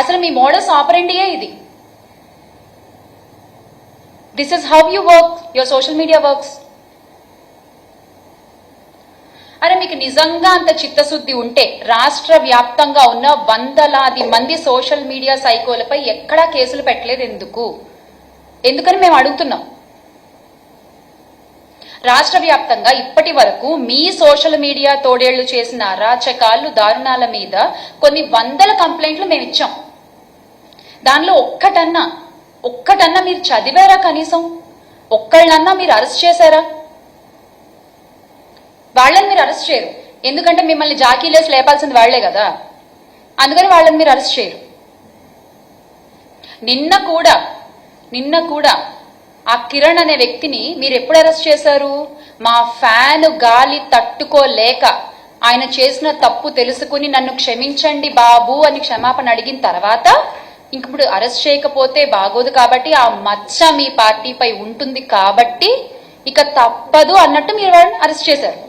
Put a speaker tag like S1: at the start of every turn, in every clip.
S1: అసలు మీ మోడల్స్ ఆపరెండియే ఇది. This is how you work, your social media works. అరే మీకు నిజంగా అంత చిత్తశుద్ధి ఉంటే రాష్ట్ర వ్యాప్తంగా ఉన్న వందలాది మంది సోషల్ మీడియా సైకోలపై ఎక్కడా కేసులు పెట్టలేదు ఎందుకని మేము అడుగుతున్నాం. రాష్ట్ర వ్యాప్తంగా ఇప్పటి వరకు మీ సోషల్ మీడియా తోడేళ్లు చేసిన అరాచకాలు, దారుణాల మీద కొన్ని వందల కంప్లైంట్లు మేము ఇచ్చాం. దానిలో ఒక్కటన్నా మీరు చదివారా? కనీసం ఒక్కళ్ళన్నా మీరు అరెస్ట్ చేశారా? వాళ్ళని మీరు అరెస్ట్ చేయరు, ఎందుకంటే మిమ్మల్ని జాకీలేసి లేపాల్సింది వాళ్లే కదా, అందుకని వాళ్ళని మీరు అరెస్ట్ చేయరు. నిన్న కూడా ఆ కిరణ్ అనే వ్యక్తిని మీరు ఎప్పుడు అరెస్ట్ చేశారు? మా ఫ్యాన్ గాలి తట్టుకోలేక ఆయన చేసిన తప్పు తెలుసుకుని నన్ను క్షమించండి బాబు అని క్షమాపణ అడిగిన తర్వాత ఇప్పుడు అరెస్ట్ చేయకపోతే బాగోదు కాబట్టి, ఆ మచ్చ మీ పార్టీపై ఉంటుంది కాబట్టి ఇక తప్పదు అన్నట్టు మీరు వాళ్ళని అరెస్ట్ చేశారు.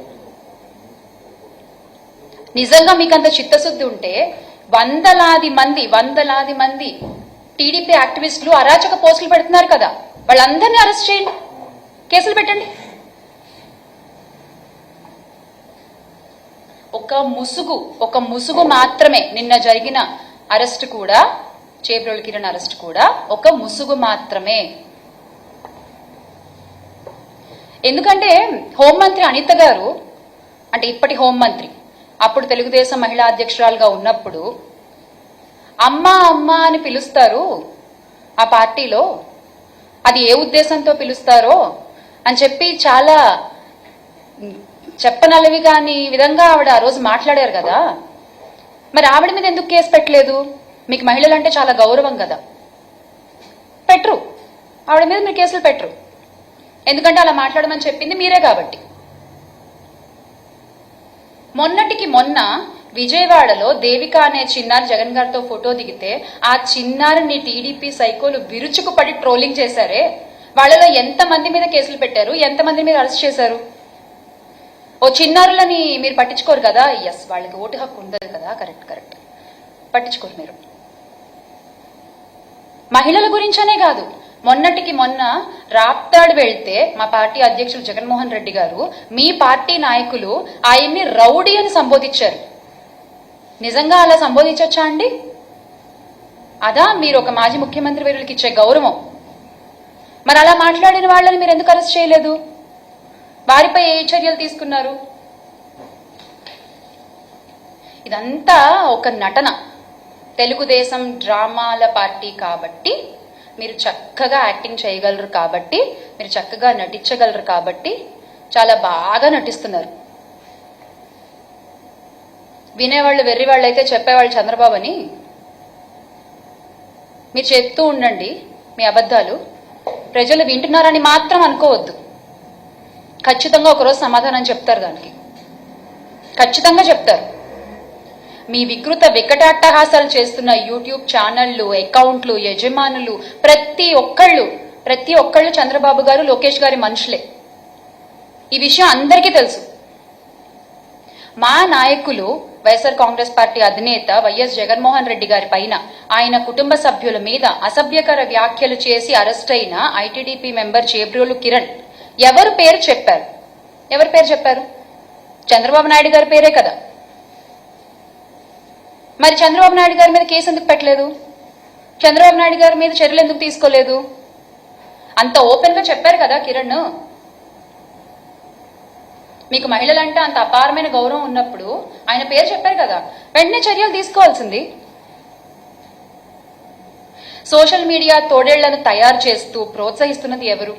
S1: నిజంగా మీకంత చిత్తశుద్ధి ఉంటే వందలాది మంది టీడీపీ యాక్టివిస్టులు అరాచక పోస్టులు పెడుతున్నారు కదా, వాళ్ళందరినీ అరెస్ట్ చేయండి, కేసులు పెట్టండి. ఒక ముసుగు మాత్రమే నిన్న జరిగిన అరెస్ట్ కూడా, చేబ్రోలు కిరణ్ అరెస్ట్ కూడా ఒక ముసుగు మాత్రమే. ఎందుకంటే హోంమంత్రి అనిత గారు, అంటే ఇప్పటి హోంమంత్రి, అప్పుడు తెలుగుదేశం మహిళా అధ్యక్షురాలుగా ఉన్నప్పుడు అమ్మా అమ్మా అని పిలుస్తారు ఆ పార్టీలో, అది ఏ ఉద్దేశంతో పిలుస్తారో అని చెప్పి చాలా చెప్పనలవి కాని విధంగా ఆవిడ ఆ రోజు మాట్లాడారు కదా. మరి ఆవిడ మీద ఎందుకు కేసు పెట్టలేదు? మీకు మహిళలంటే చాలా గౌరవం కదా, పెట్టరు. ఆవిడ మీద మీరు కేసులు పెట్టరు, ఎందుకంటే అలా మాట్లాడమని చెప్పింది మీరే కాబట్టి. మొన్నటికి మొన్న విజయవాడలో దేవిక అనే చిన్నారి జగన్ గారితో ఫోటో దిగితే ఆ చిన్నారిని టీడీపీ సైకోలు విరుచుకుపడి ట్రోలింగ్ చేశారే, వాళ్ళలో ఎంతమంది మీద కేసులు పెట్టారు, ఎంతమంది మీద అరెస్ట్ చేశారు? ఓ చిన్నారులని మీరు పట్టించుకోరు కదా. ఎస్, వాళ్ళకి ఓటు హక్కు ఉండదు కదా, కరెక్ట్, పట్టించుకోరు మీరు. మహిళల గురించనే కాదు, మొన్నటికి మొన్న రాప్తాడు వెళ్తే మా పార్టీ అధ్యక్షులు జగన్మోహన్ రెడ్డి గారు, మీ పార్టీ నాయకులు ఆయన్ని రౌడీ అని సంబోధించారు. నిజంగా అలా సంబోధించొచ్చా అండి? అదా మీరు ఒక మాజీ ముఖ్యమంత్రి వర్యులకి ఇచ్చే గౌరవం? మరి అలా మాట్లాడిన వాళ్ళని మీరు ఎందుకు అరెస్ట్ చేయలేదు? వారిపై ఏ చర్యలు తీసుకున్నారు? ఇదంతా ఒక నటన. తెలుగుదేశం డ్రామాల పార్టీ కాబట్టి మీరు చక్కగా యాక్టింగ్ చేయగలరు, కాబట్టి మీరు చక్కగా నటించగలరు, కాబట్టి చాలా బాగా నటిస్తున్నారు. వినేవాళ్ళు వెర్రివాళ్ళు అయితే చెప్పేవాళ్ళు చంద్రబాబు అని. మీరు చెప్తూ ఉండండి మీ అబద్ధాలు, ప్రజలు వింటున్నారని మాత్రం అనుకోవద్దు. ఖచ్చితంగా ఒకరోజు సమాధానం చెప్తారు, దానికి ఖచ్చితంగా చెప్తారు. మీ వికృత వికటాట్టహాసాలు చేస్తున్న యూట్యూబ్ ఛానళ్లు, అకౌంట్లు, యజమానులు ప్రతి ఒక్కళ్ళు చంద్రబాబు గారు, లోకేష్ గారి మనుషులే. ఈ విషయం అందరికీ తెలుసు. మా నాయకులు వైఎస్ఆర్ కాంగ్రెస్ పార్టీ అధినేత వైఎస్ జగన్మోహన్ రెడ్డి గారి పైన, ఆయన కుటుంబ సభ్యుల మీద అసభ్యకర వ్యాఖ్యలు చేసి అరెస్ట్ అయిన ఐటీడీపీ మెంబర్ చేబ్రోలు కిరణ్ ఎవరు పేరు చెప్పారు? చంద్రబాబు నాయుడు గారి పేరే కదా. మరి చంద్రబాబు నాయుడు గారి మీద కేసు ఎందుకు పెట్టలేదు? చంద్రబాబు నాయుడు గారి మీద చర్యలు ఎందుకు తీసుకోలేదు? అంత ఓపెన్ గా చెప్పారు కదా కిరణ్. మీకు మహిళలంటే అంత అపారమైన గౌరవం ఉన్నప్పుడు ఆయన పేరు చెప్పారు కదా, వెంటనే చర్యలు తీసుకోవాల్సింది. సోషల్ మీడియా తోడేళ్లను తయారు చేస్తూ ప్రోత్సహిస్తున్నది ఎవరు?